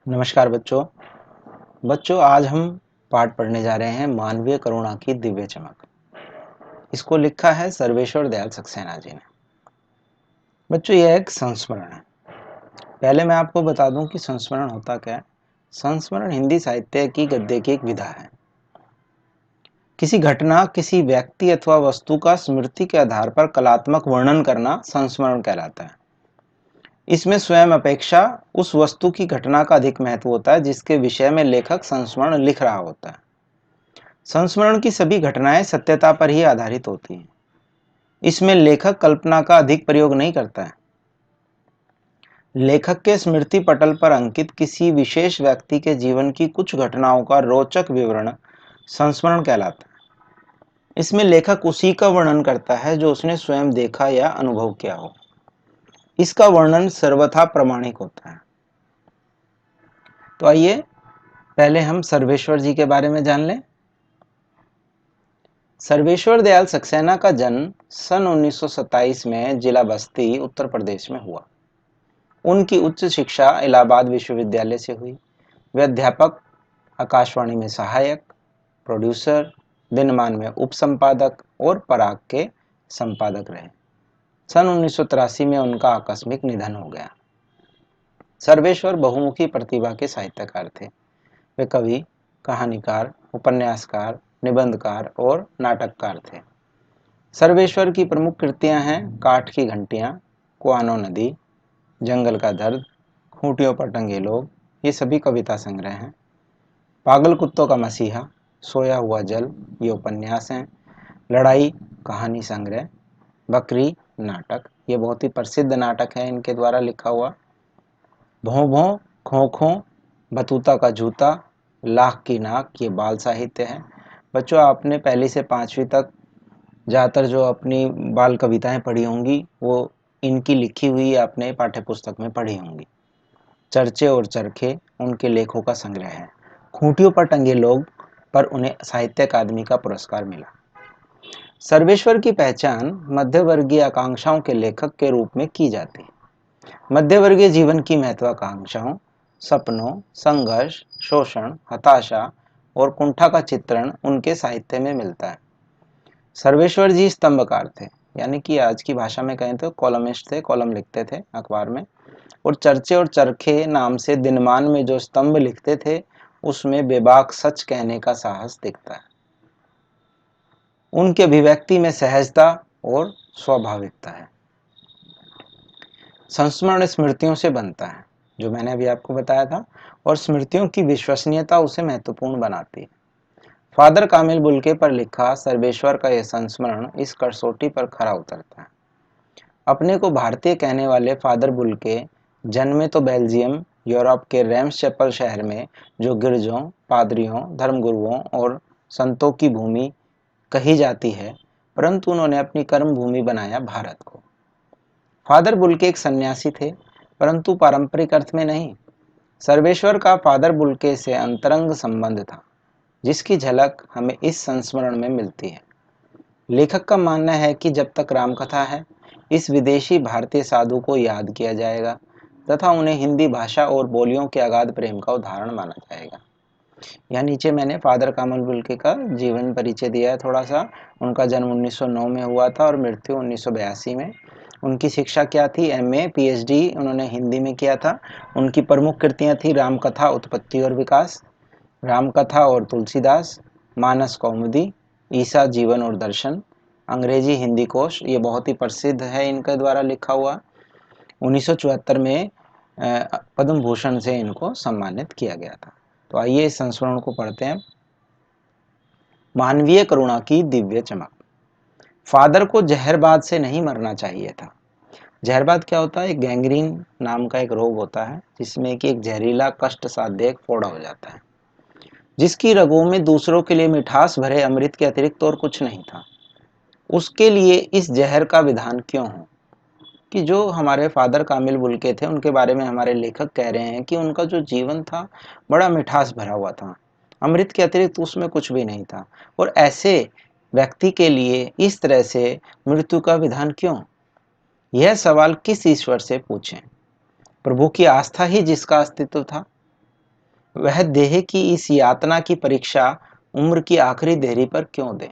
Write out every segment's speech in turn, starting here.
नमस्कार बच्चों। आज हम पाठ पढ़ने जा रहे हैं मानवीय करुणा की दिव्य चमक। इसको लिखा है सर्वेश्वर दयाल सक्सेना जी ने। बच्चों, यह एक संस्मरण है। पहले मैं आपको बता दूं कि संस्मरण होता क्या है। संस्मरण हिंदी साहित्य की गद्य की एक विधा है। किसी घटना, किसी व्यक्ति अथवा वस्तु का स्मृति के आधार पर कलात्मक वर्णन करना संस्मरण कहलाता है। इसमें स्वयं अपेक्षा उस वस्तु की घटना का अधिक महत्व होता है जिसके विषय में लेखक संस्मरण लिख रहा होता है। संस्मरण की सभी घटनाएं सत्यता पर ही आधारित होती हैं। इसमें लेखक कल्पना का अधिक प्रयोग नहीं करता है। लेखक के स्मृति पटल पर अंकित किसी विशेष व्यक्ति के जीवन की कुछ घटनाओं का रोचक विवरण संस्मरण कहलाता है। इसमें लेखक उसी का वर्णन करता है जो उसने स्वयं देखा या अनुभव किया हो। इसका वर्णन सर्वथा प्रामाणिक होता है। तो आइए पहले हम सर्वेश्वर जी के बारे में जान लें। सर्वेश्वर दयाल सक्सेना का जन्म सन 1927 में जिला बस्ती, उत्तर प्रदेश में हुआ। उनकी उच्च शिक्षा इलाहाबाद विश्वविद्यालय से हुई। वे अध्यापक, आकाशवाणी में सहायक, प्रोड्यूसर, दिनमान में उप संपादक और पराग के संपादक रहे। सन 1983 में उनका आकस्मिक निधन हो गया। सर्वेश्वर बहुमुखी प्रतिभा के साहित्यकार थे। वे कवि, कहानीकार, उपन्यासकार, निबंधकार और नाटककार थे। सर्वेश्वर की प्रमुख कृतियां हैं काठ की घंटियां, कुआनो नदी, जंगल का दर्द, खूंटियों पर टंगे लोग, ये सभी कविता संग्रह हैं। पागल कुत्तों का मसीहा, सोया हुआ जल, ये उपन्यास हैं। लड़ाई कहानी संग्रह, बकरी नाटक, ये बहुत ही प्रसिद्ध नाटक है इनके द्वारा लिखा हुआ। भों भों, खों खों, बतूता का जूता, लाख की नाक, ये बाल साहित्य है। बच्चों, आपने पहली से पांचवी तक ज़्यादातर जो अपनी बाल कविताएं पढ़ी होंगी वो इनकी लिखी हुई आपने पाठ्य पुस्तक में पढ़ी होंगी। चर्चे और चरखे उनके लेखों का संग्रह है। खूंटियों पर टंगे लोग पर उन्हें साहित्य अकादमी का पुरस्कार मिला। सर्वेश्वर की पहचान मध्यवर्गीय आकांक्षाओं के लेखक के रूप में की जाती है। मध्यवर्गीय जीवन की महत्वाकांक्षाओं, सपनों, संघर्ष, शोषण, हताशा और कुंठा का चित्रण उनके साहित्य में मिलता है। सर्वेश्वर जी स्तंभकार थे, यानी कि आज की भाषा में कहें तो कॉलमिस्ट थे, कॉलम लिखते थे अखबार में। और चर्चे और चरखे नाम से दिनमान में जो स्तंभ लिखते थे उसमें बेबाक सच कहने का साहस दिखता है। उनके अभिव्यक्ति में सहजता और स्वाभाविकता है। संस्मरण स्मृतियों से बनता है, जो मैंने अभी आपको बताया था, और स्मृतियों की विश्वसनीयता उसे महत्वपूर्ण बनाती है। फादर कामिल बुल्के पर लिखा सर्वेश्वर का यह संस्मरण इस कसौटी पर खरा उतरता है। अपने को भारतीय कहने वाले फादर बुल्के जन्मे तो बेल्जियम, यूरोप के रेम्स चैपल शहर में, जो गिरजों, पादरियों, धर्मगुरुओं और संतों की भूमि कही जाती है, परंतु उन्होंने अपनी कर्म भूमि बनाया भारत को। फादर बुल्के एक सन्यासी थे, परंतु पारंपरिक अर्थ में नहीं। सर्वेश्वर का फादर बुल्के से अंतरंग संबंध था, जिसकी झलक हमें इस संस्मरण में मिलती है। लेखक का मानना है कि जब तक रामकथा है, इस विदेशी भारतीय साधु को याद किया जाएगा तथा उन्हें हिंदी भाषा और बोलियों के अगाध प्रेम का उदाहरण माना जाएगा। यहाँ नीचे मैंने फादर कामिल बुल्के का जीवन परिचय दिया है थोड़ा सा। उनका जन्म 1909 में हुआ था और मृत्यु 1982 में। उनकी शिक्षा क्या थी? एमए, पीएचडी उन्होंने हिंदी में किया था। उनकी प्रमुख कृतियाँ थी रामकथा, उत्पत्ति और विकास, रामकथा और तुलसीदास, मानस कौमुदी, ईसा, जीवन और दर्शन, अंग्रेजी हिंदी कोश, ये बहुत ही प्रसिद्ध है इनके द्वारा लिखा हुआ। 1974 में पद्म भूषण से इनको सम्मानित किया गया था। तो आइए इस संस्मरण को पढ़ते हैं। मानवीय करुणा की दिव्य चमक। फादर को जहरबाद से नहीं मरना चाहिए था। जहरबाद क्या होता है? एक गैंग्रीन नाम का एक रोग होता है जिसमें कि एक जहरीला कष्ट साध्य एक फोड़ा हो जाता है, जिसकी रगों में दूसरों के लिए मिठास भरे अमृत के अतिरिक्त और कुछ नहीं था। उसके लिए इस जहर का विधान क्यों हो? कि जो हमारे फादर कामिल बुल्के थे उनके बारे में हमारे लेखक कह रहे हैं कि उनका जो जीवन था बड़ा मिठास भरा हुआ था, अमृत के अतिरिक्त उसमें कुछ भी नहीं था, और ऐसे व्यक्ति के लिए इस तरह से मृत्यु का विधान क्यों? यह सवाल किस ईश्वर से पूछें? प्रभु की आस्था ही जिसका अस्तित्व था। वह देह की इस यातना की परीक्षा उम्र की आखिरी देहरी पर क्यों दें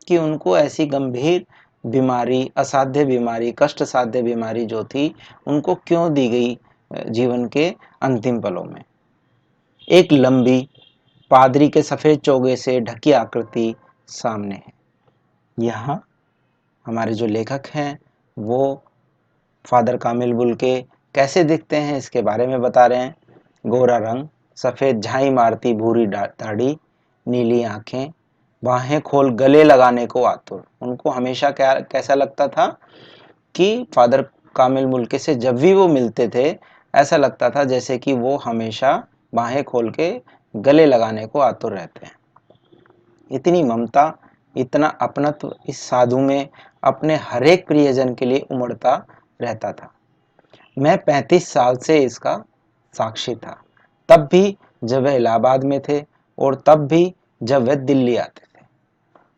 कि उनको ऐसी गंभीर बीमारी, असाध्य बीमारी, कष्ट साध्य बीमारी जो थी, उनको क्यों दी गई जीवन के अंतिम पलों में। एक लंबी पादरी के सफेद चोगे से ढकी आकृति सामने है। यहाँ हमारे जो लेखक हैं वो फादर कामिल बुल्के कैसे दिखते हैं इसके बारे में बता रहे हैं। गोरा रंग, सफेद झाई मारती भूरी दाढ़ी, नीली आंखें, बाहें खोल गले लगाने को आतुर। उनको हमेशा क्या कैसा लगता था कि फादर कामिल मुल्के से जब भी वो मिलते थे, ऐसा लगता था जैसे कि वो हमेशा बाहें खोल के गले लगाने को आतुर रहते हैं। इतनी ममता, इतना अपनत्व इस साधु में अपने हर एक प्रियजन के लिए उमड़ता रहता था। मैं 35 साल से इसका साक्षी था, तब भी जब वह इलाहाबाद में थे और तब भी जब वह दिल्ली आते थे।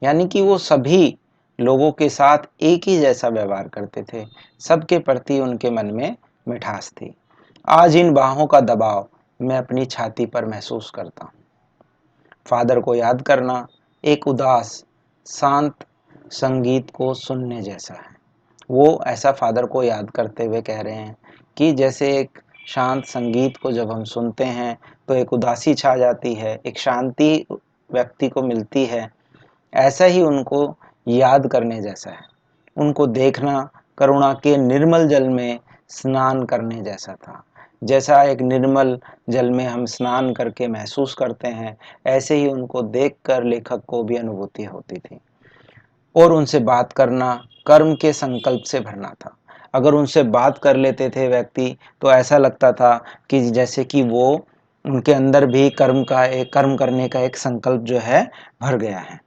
यानी कि वो सभी लोगों के साथ एक ही जैसा व्यवहार करते थे, सबके प्रति उनके मन में मिठास थी। आज इन बाहों का दबाव मैं अपनी छाती पर महसूस करता हूँ। फादर को याद करना एक उदास शांत संगीत को सुनने जैसा है। वो ऐसा फादर को याद करते हुए कह रहे हैं कि जैसे एक शांत संगीत को जब हम सुनते हैं तो एक उदासी छा जाती है, एक शांति व्यक्ति को मिलती है, ऐसा ही उनको याद करने जैसा है। उनको देखना करुणा के निर्मल जल में स्नान करने जैसा था। जैसा एक निर्मल जल में हम स्नान करके महसूस करते हैं, ऐसे ही उनको देखकर लेखक को भी अनुभूति होती थी। और उनसे बात करना कर्म के संकल्प से भरना था। अगर उनसे बात कर लेते थे व्यक्ति तो ऐसा लगता था कि जैसे कि वो उनके अंदर भी कर्म करने का एक संकल्प जो है भर गया है।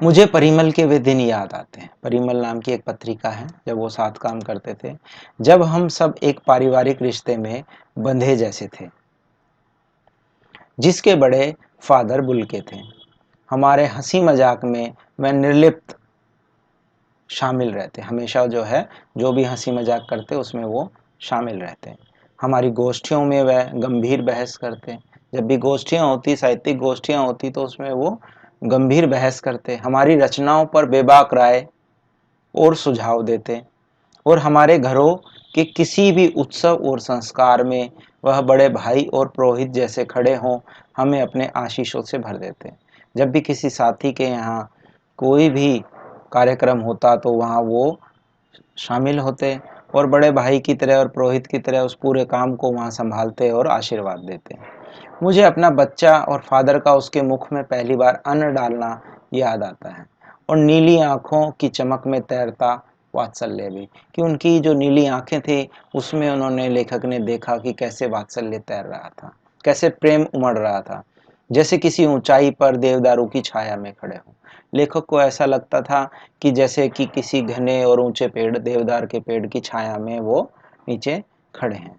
मुझे परिमल के वे दिन याद आते हैं। परिमल नाम की एक पत्रिका है, जब वो साथ काम करते थे, जब हम सब एक पारिवारिक रिश्ते में बंधे जैसे थे, जिसके बड़े फादर बुल्के थे। हमारे हंसी मजाक में वह निर्लिप्त शामिल रहते, हमेशा जो है जो भी हंसी मजाक करते उसमें वो शामिल रहते। हमारी गोष्ठियों में वह गंभीर बहस करते। जब भी गोष्ठियाँ होती, साहित्यिक गोष्ठियाँ होती तो उसमें वो गंभीर बहस करते, हमारी रचनाओं पर बेबाक राय और सुझाव देते। और हमारे घरों के किसी भी उत्सव और संस्कार में वह बड़े भाई और पुरोहित जैसे खड़े हों, हमें अपने आशीषों से भर देते। जब भी किसी साथी के यहाँ कोई भी कार्यक्रम होता तो वहाँ वो शामिल होते और बड़े भाई की तरह और पुरोहित की तरह उस पूरे काम को वहाँ संभालते और आशीर्वाद देते। मुझे अपना बच्चा और फादर का उसके मुख में पहली बार अन्न डालना याद आता है, और नीली आंखों की चमक में तैरता वात्सल्य भी, कि उनकी जो नीली आंखें थी उसमें उन्होंने, लेखक ने देखा कि कैसे वात्सल्य तैर रहा था, कैसे प्रेम उमड़ रहा था, जैसे किसी ऊंचाई पर देवदारू की छाया में खड़े हों। लेखक को ऐसा लगता था कि जैसे कि किसी घने और ऊंचे पेड़, देवदार के पेड़ की छाया में वो नीचे खड़े हैं।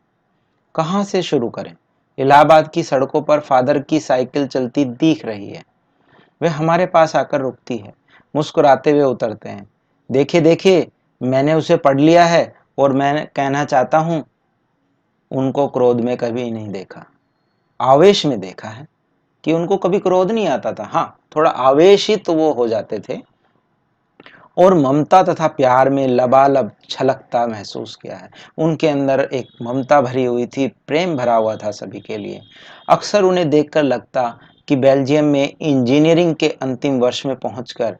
कहाँ से शुरू करें? इलाहाबाद की सड़कों पर फादर की साइकिल चलती दिख रही है। वे हमारे पास आकर रुकती है, मुस्कुराते हुए उतरते हैं। देखिए देखिए, मैंने उसे पढ़ लिया है और मैं कहना चाहता हूँ। उनको क्रोध में कभी नहीं देखा, आवेश में देखा है, कि उनको कभी क्रोध नहीं आता था। हाँ, थोड़ा आवेशित तो वो हो जाते थे, और ममता तथा प्यार में लबालब छलकता महसूस किया है। उनके अंदर एक ममता भरी हुई थी, प्रेम भरा हुआ था सभी के लिए। अक्सर उन्हें देखकर लगता कि बेल्जियम में इंजीनियरिंग के अंतिम वर्ष में पहुंचकर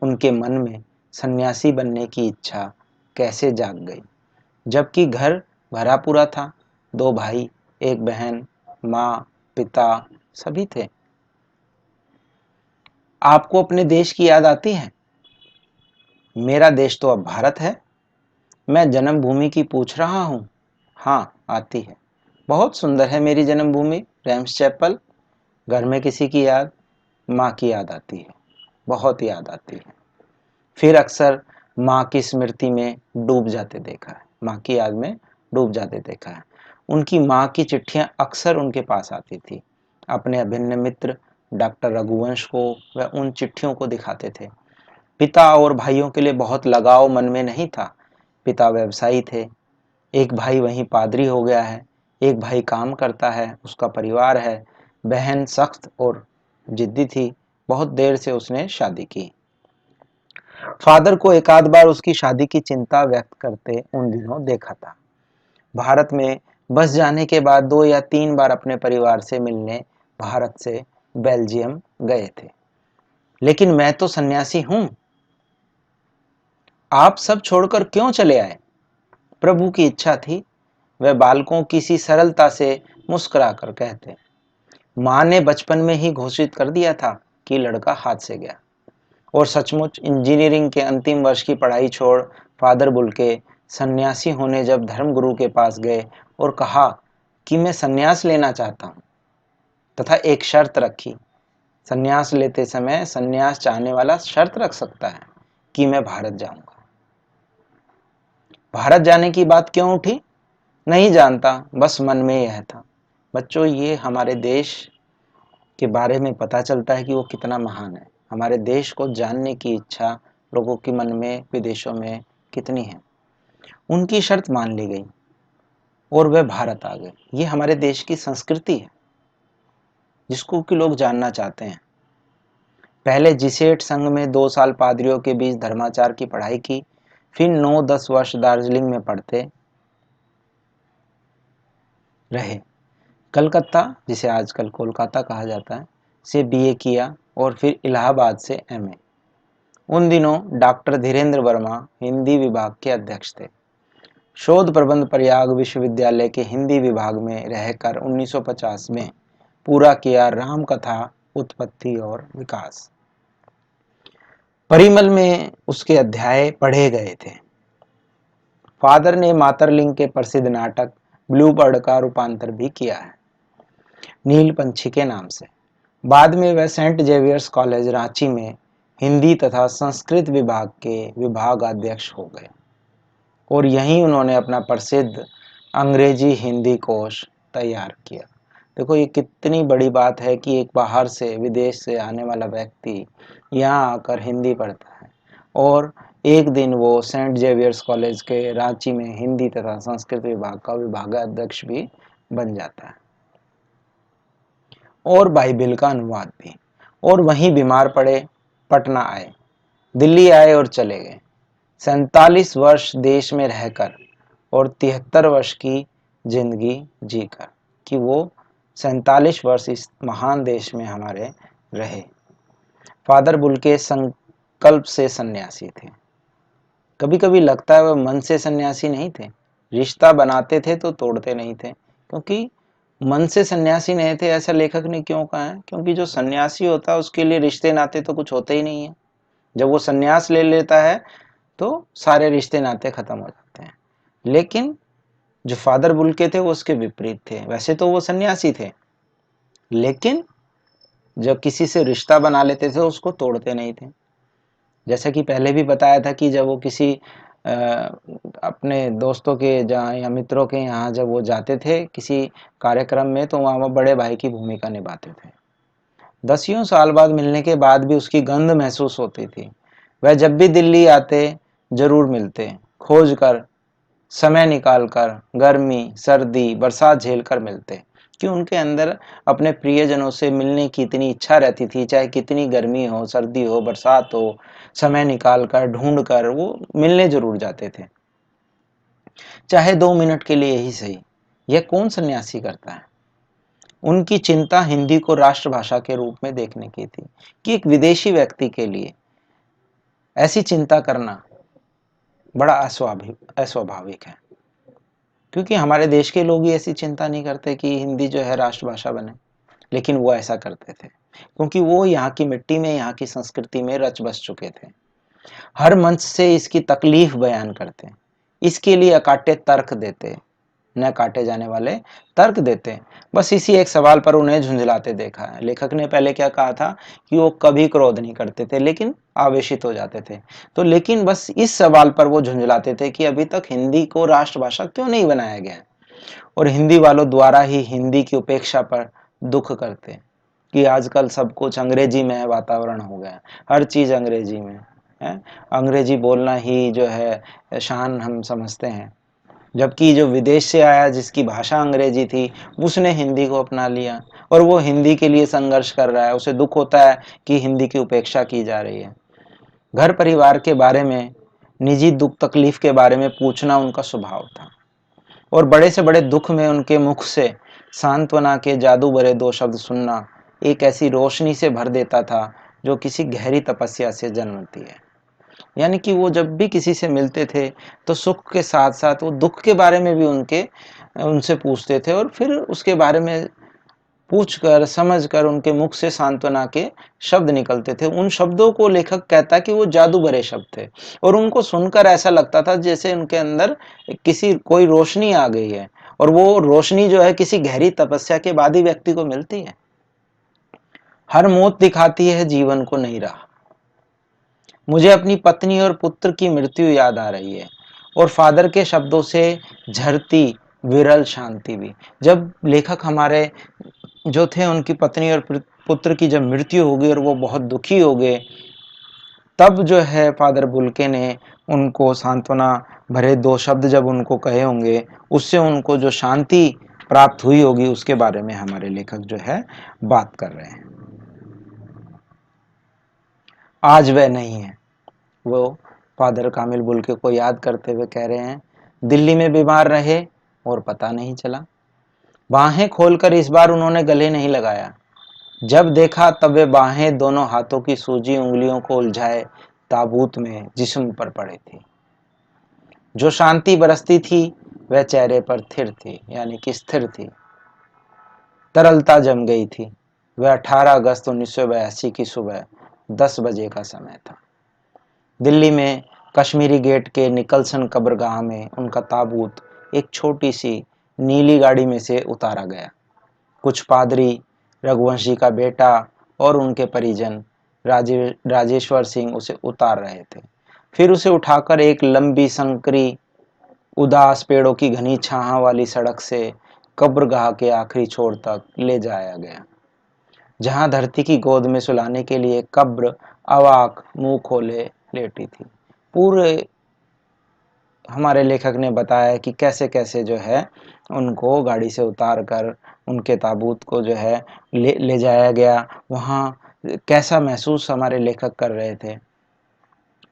उनके मन में सन्यासी बनने की इच्छा कैसे जाग गई, जबकि घर भरा पूरा था। 2 भाई, 1 बहन, माँ, पिता, सभी थे। आपको अपने देश की याद आती है? मेरा देश तो अब भारत है। मैं जन्मभूमि की पूछ रहा हूँ। हाँ, आती है। बहुत सुंदर है मेरी जन्मभूमि, रेम्स चैपल। घर में किसी की याद? माँ की याद आती है, बहुत याद आती है। फिर अक्सर माँ की स्मृति में डूब जाते देखा है, माँ की याद में डूब जाते देखा है। उनकी माँ की चिट्ठियाँ अक्सर उनके पास आती थी। अपने अभिन्न मित्र डॉक्टर रघुवंश को वह उन चिट्ठियों को दिखाते थे। पिता और भाइयों के लिए बहुत लगाव मन में नहीं था। पिता व्यवसायी थे, एक भाई वहीं पादरी हो गया है, एक भाई काम करता है, उसका परिवार है, बहन सख्त और जिद्दी थी। बहुत देर से उसने शादी की। फादर को एक आध बार उसकी शादी की चिंता व्यक्त करते उन दिनों देखा था। भारत में बस जाने के बाद 2 या 3 बार अपने परिवार से मिलने भारत से बेल्जियम गए थे। लेकिन मैं तो सन्यासी हूं, आप सब छोड़कर क्यों चले आए? प्रभु की इच्छा थी, वह बालकों की सी सरलता से मुस्कुराकर कहते। माँ ने बचपन में ही घोषित कर दिया था कि लड़का हाथ से गया। और सचमुच इंजीनियरिंग के अंतिम वर्ष की पढ़ाई छोड़ फादर बुल्के सन्यासी होने जब धर्मगुरु के पास गए और कहा कि मैं सन्यास लेना चाहता हूँ, तथा एक शर्त रखी। सन्यास लेते समय सन्यास चाहने वाला शर्त रख सकता है कि मैं भारत जाऊंगा। भारत जाने की बात क्यों उठी? नहीं जानता, बस मन में यह था। बच्चों, ये हमारे देश के बारे में पता चलता है कि वो कितना महान है। हमारे देश को जानने की इच्छा लोगों के मन में विदेशों में कितनी है। उनकी शर्त मान ली गई और वे भारत आ गए। ये हमारे देश की संस्कृति है जिसको कि लोग जानना चाहते हैं। पहले जिसेट संघ में 2 साल पादरियों के बीच धर्माचार की पढ़ाई की, फिर 9-10 वर्ष दार्जिलिंग में पढ़ते रहे। कलकत्ता, जिसे आजकल कोलकाता कहा जाता है, से बीए किया और फिर इलाहाबाद से एमए। उन दिनों डॉक्टर धीरेन्द्र वर्मा हिंदी विभाग के अध्यक्ष थे। शोध प्रबंध प्रयाग विश्वविद्यालय के हिंदी विभाग में रहकर 1950 में पूरा किया राम कथा उत्पत्ति और विकास। परिमल में उसके अध्याय पढ़े गए थे। फादर ने मातरलिंग के प्रसिद्ध नाटक ब्लू बर्ड का रूपांतर भी किया है, नील पंछी के नाम से। बाद में वह सेंट जेवियर्स कॉलेज रांची में हिंदी तथा संस्कृत विभाग के विभागाध्यक्ष हो गए और यहीं उन्होंने अपना प्रसिद्ध अंग्रेजी हिंदी कोश तैयार किया। देखो, ये कितनी बड़ी बात है कि एक बाहर से विदेश से आने वाला व्यक्ति यहाँ आकर हिंदी पढ़ता है और एक दिन वो सेंट जेवियर्स कॉलेज के रांची में हिंदी तथा संस्कृत विभाग का विभागाध्यक्ष भी बन जाता है और बाइबिल का अनुवाद भी। और वहीं बीमार पड़े, पटना आए, दिल्ली आए और चले गए। 47 वर्ष देश में रहकर और 73 वर्ष की जिंदगी जीकर कि वो 47 वर्ष इस महान देश में हमारे रहे। फादर बुल्के संकल्प से सन्यासी थे। कभी कभी लगता है वह मन से सन्यासी नहीं थे, रिश्ता बनाते थे तो तोड़ते नहीं थे। क्योंकि मन से सन्यासी नहीं थे ऐसा लेखक ने क्यों कहा है? क्योंकि जो सन्यासी होता है उसके लिए रिश्ते नाते तो कुछ होते ही नहीं है। जब वो सन्यास ले लेता है तो सारे रिश्ते नाते खत्म हो जाते हैं। लेकिन जो फादर बुल्के थे वो उसके विपरीत थे। वैसे तो वो सन्यासी थे, लेकिन जब किसी से रिश्ता बना लेते थे उसको तोड़ते नहीं थे। जैसा कि पहले भी बताया था कि जब वो किसी अपने दोस्तों के जहाँ या मित्रों के यहाँ जब वो जाते थे किसी कार्यक्रम में, तो वहाँ वो बड़े भाई की भूमिका निभाते थे। 10 साल बाद मिलने के बाद भी उसकी गंध महसूस होती थी। वह जब भी दिल्ली आते जरूर मिलते, खोज कर, समय निकाल कर, गर्मी सर्दी बरसात झेल कर मिलते। कि उनके अंदर अपने प्रियजनों से मिलने की इतनी इच्छा रहती थी, चाहे कितनी गर्मी हो, सर्दी हो, बरसात हो, समय निकाल कर ढूंढ कर वो मिलने जरूर जाते थे, चाहे 2 मिनट के लिए ही सही। यह कौन सन्यासी करता है? उनकी चिंता हिंदी को राष्ट्रभाषा के रूप में देखने की थी। कि एक विदेशी व्यक्ति के लिए ऐसी चिंता करना बड़ा अस्वाभाविक है, क्योंकि हमारे देश के लोग ही ऐसी चिंता नहीं करते कि हिंदी जो है राष्ट्रभाषा बने। लेकिन वो ऐसा करते थे क्योंकि वो यहाँ की मिट्टी में, यहाँ की संस्कृति में रच बस चुके थे। हर मंच से इसकी तकलीफ बयान करते, इसके लिए अकाट्य तर्क देते, न काटे जाने वाले तर्क देते। बस इसी एक सवाल पर उन्हें झुंझलाते देखा है। लेखक ने पहले क्या कहा था कि वो कभी क्रोध नहीं करते थे, लेकिन आवेशित हो जाते थे। तो लेकिन बस इस सवाल पर वो झुंझलाते थे कि अभी तक हिंदी को राष्ट्रभाषा क्यों नहीं बनाया गया, और हिंदी वालों द्वारा ही हिंदी की उपेक्षा पर दुख करते कि आजकल सब कुछ अंग्रेजी में वातावरण हो गया, हर चीज अंग्रेजी में है, अंग्रेजी बोलना ही जो है शान हम समझते हैं। जबकि जो विदेश से आया जिसकी भाषा अंग्रेजी थी उसने हिंदी को अपना लिया और वो हिंदी के लिए संघर्ष कर रहा है। उसे दुख होता है कि हिंदी की उपेक्षा की जा रही है। घर परिवार के बारे में, निजी दुख तकलीफ के बारे में पूछना उनका स्वभाव था और बड़े से बड़े दुख में उनके मुख से सांत्वना के जादू भरे दो शब्द सुनना एक ऐसी रोशनी से भर देता था जो किसी गहरी तपस्या से जन्मती है। यानी कि वो जब भी किसी से मिलते थे तो सुख के साथ साथ वो दुख के बारे में भी उनसे पूछते थे और फिर उसके बारे में पूछ कर समझ कर उनके मुख से सांत्वना के शब्द निकलते थे। उन शब्दों को लेखक कहता कि वो जादू भरे शब्द थे और उनको सुनकर ऐसा लगता था जैसे उनके अंदर किसी कोई रोशनी आ गई है और वो रोशनी जो है किसी गहरी तपस्या के बाद ही व्यक्ति को मिलती है। हर मौत दिखाती है जीवन को नहीं रहा। मुझे अपनी पत्नी और पुत्र की मृत्यु याद आ रही है और फादर के शब्दों से झरती विरल शांति भी। जब लेखक हमारे जो थे उनकी पत्नी और पुत्र की जब मृत्यु हो गई और वो बहुत दुखी हो गए, तब जो है फादर बुल्के ने उनको सांत्वना भरे दो शब्द जब उनको कहे होंगे, उससे उनको जो शांति प्राप्त हुई होगी उसके बारे में हमारे लेखक जो है बात कर रहे हैं। आज वह नहीं है, वो फादर कामिल बुल्के को याद करते हुए कह रहे हैं, दिल्ली में बीमार रहे और पता नहीं चला। बाहें खोलकर इस बार उन्होंने गले नहीं लगाया। जब देखा तब वे बाहें दोनों हाथों की सूजी उंगलियों को उलझाए ताबूत में जिस्म पर पड़े थे। जो शांति बरसती थी वह चेहरे पर थिर थी, यानी कि स्थिर थी। तरलता जम गई थी। वह 18 अगस्त 1982 की सुबह 10 बजे का समय था। दिल्ली में कश्मीरी गेट के निकलसन कब्रगाह में उनका ताबूत एक छोटी सी नीली गाड़ी में से उतारा गया। कुछ पादरी, रघुवंशी का बेटा और उनके परिजन राजेश्वर सिंह उसे उतार रहे थे। फिर उसे उठाकर एक लंबी संकरी उदास पेड़ों की घनी छाह वाली सड़क से कब्रगाह के आखिरी छोर तक ले जाया गया, जहां धरती की गोद में सुलाने के लिए कब्र अवाक मुंह खोले लेटी थी। पूरे हमारे लेखक ने बताया कि कैसे कैसे जो है उनको गाड़ी से उतार कर उनके ताबूत को जो है ले जाया गया। वहाँ कैसा महसूस हमारे लेखक कर रहे थे।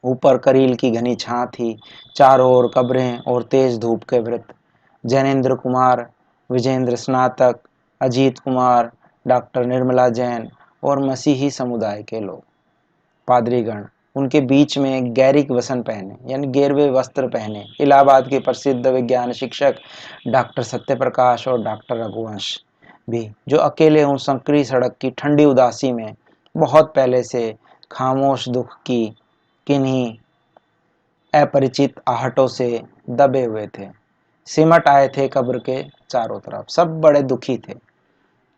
ऊपर करील की घनी छां थी, चारों ओर कब्रें और तेज धूप के वृत्त। जैनेन्द्र कुमार, विजेंद्र स्नातक, अजीत कुमार, डॉक्टर निर्मला जैन और मसीही समुदाय के लोग, पादरीगण, उनके बीच में गैरिक वसन पहने यानी गेरवे वस्त्र पहने इलाहाबाद के प्रसिद्ध विज्ञान शिक्षक डॉक्टर सत्यप्रकाश और डॉक्टर रघुवंश भी, जो अकेले उस संकरी सड़क की ठंडी उदासी में बहुत पहले से खामोश दुख की किन्हीं अपरिचित आहटों से दबे हुए थे, सिमट आए थे कब्र के चारों तरफ। सब बड़े दुखी थे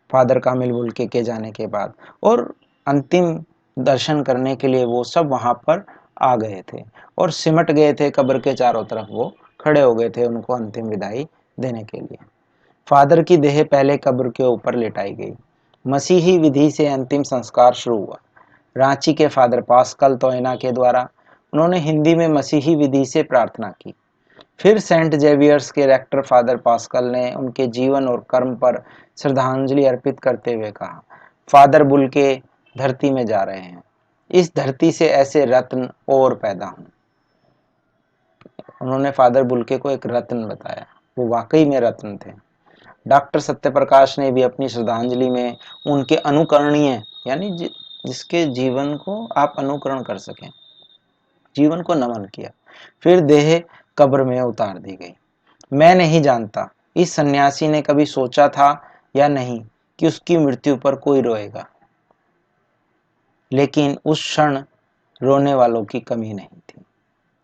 फादर कामिल बुल्के के जाने के बाद और अंतिम दर्शन करने के लिए वो सब वहां पर आ गए थे और सिमट गए थे कब्र के चारों तरफ। वो खड़े हो गए थे उनको अंतिम विदाई देने के लिए। फादर की देह पहले कब्र के ऊपर लिटाई गई। मसीही विधि से अंतिम संस्कार शुरू हुआ। रांची के फादर पास्कल तोयना के द्वारा उन्होंने हिंदी में मसीही विधि से प्रार्थना की। फिर सेंट जेवियर्स के रेक्टर फादर पास्कल ने उनके जीवन और कर्म पर श्रद्धांजलि अर्पित करते हुए कहा, फादर बुल्के धरती में जा रहे हैं, इस धरती से ऐसे रत्न और पैदा हों। उन्होंने फादर बुल्के को एक रत्न बताया, वो वाकई में रत्न थे। डॉक्टर सत्यप्रकाश ने भी अपनी श्रद्धांजलि में उनके अनुकरणीय यानी जिसके जीवन को आप अनुकरण कर सकें, जीवन को नमन किया। फिर देह कब्र में उतार दी गई। मैं नहीं जानता इस सन्यासी ने कभी सोचा था या नहीं कि उसकी मृत्यु पर कोई रोएगा, लेकिन उस क्षण रोने वालों की कमी नहीं थी।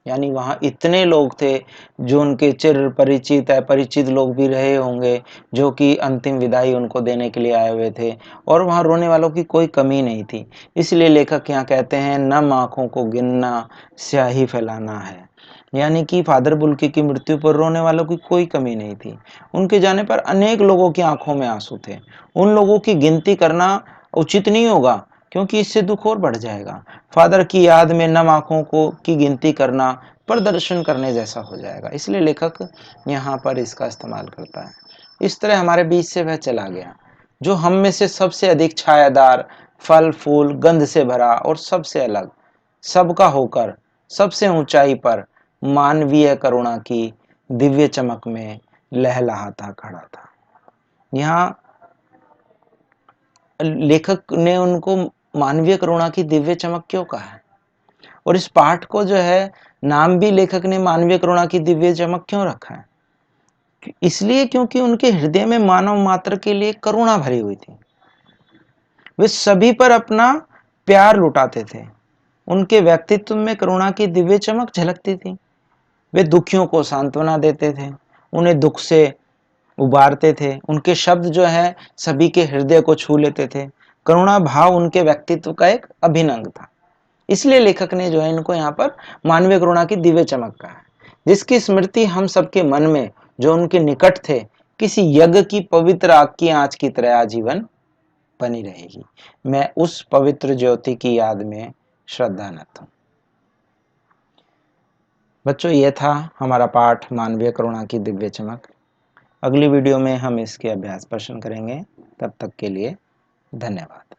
यानी वहाँ इतने लोग थे जो उनके चिर परिचित अपरिचित लोग भी रहे होंगे, जो कि अंतिम विदाई उनको देने के लिए आए हुए थे और वहाँ रोने वालों की कोई कमी नहीं थी। इसलिए लेखक यहाँ कहते हैं, नम आँखों को गिनना स्याही फैलाना है। यानी कि फादर बुल्के की मृत्यु पर रोने वालों की कोई कमी नहीं थी। उनके जाने पर अनेक लोगों की आंखों में आंसू थे। उन लोगों की गिनती करना उचित नहीं होगा क्योंकि इससे दुख और बढ़ जाएगा। फादर की याद में नम आंखों को की गिनती करना प्रदर्शन करने जैसा हो जाएगा, इसलिए लेखक यहाँ पर इसका इस्तेमाल करता है। इस तरह हमारे बीच से वह चला गया जो हम में से सबसे अधिक छायादार, फल फूल गंध से भरा और सबसे अलग, सबका होकर सबसे ऊंचाई पर मानवीय करुणा की दिव्य चमक में लहलहाता खड़ा था। यहाँ लेखक ने उनको मानवीय करुणा की दिव्य चमक क्यों कहा है, और इस पाठ को जो है नाम भी लेखक ने मानवीय करुणा की दिव्य चमक क्यों रखा है? इसलिए क्योंकि उनके हृदय में मानव मात्र के लिए करुणा भरी हुई थी। वे सभी पर अपना प्यार लुटाते थे। उनके व्यक्तित्व में करुणा की दिव्य चमक झलकती थी। वे दुखियों को सांत्वना देते थे, उन्हें दुख से उबारते थे। उनके शब्द जो है सभी के हृदय को छू लेते थे। करुणा भाव उनके व्यक्तित्व का एक अभिन्न अंग था। इसलिए लेखक ने जो है इनको यहाँ पर मानवीय करुणा की दिव्य चमक कहा है, जिसकी स्मृति हम सबके मन में जो उनके निकट थे किसी यज्ञ की पवित्र आग की आंच की तरह आजीवन बनी रहेगी। मैं उस पवित्र ज्योति की याद में श्रद्धानत हूँ। बच्चों, ये था हमारा पाठ मानवीय करुणा की दिव्य चमक। अगली वीडियो में हम इसके अभ्यास प्रश्न करेंगे। तब तक के लिए धन्यवाद।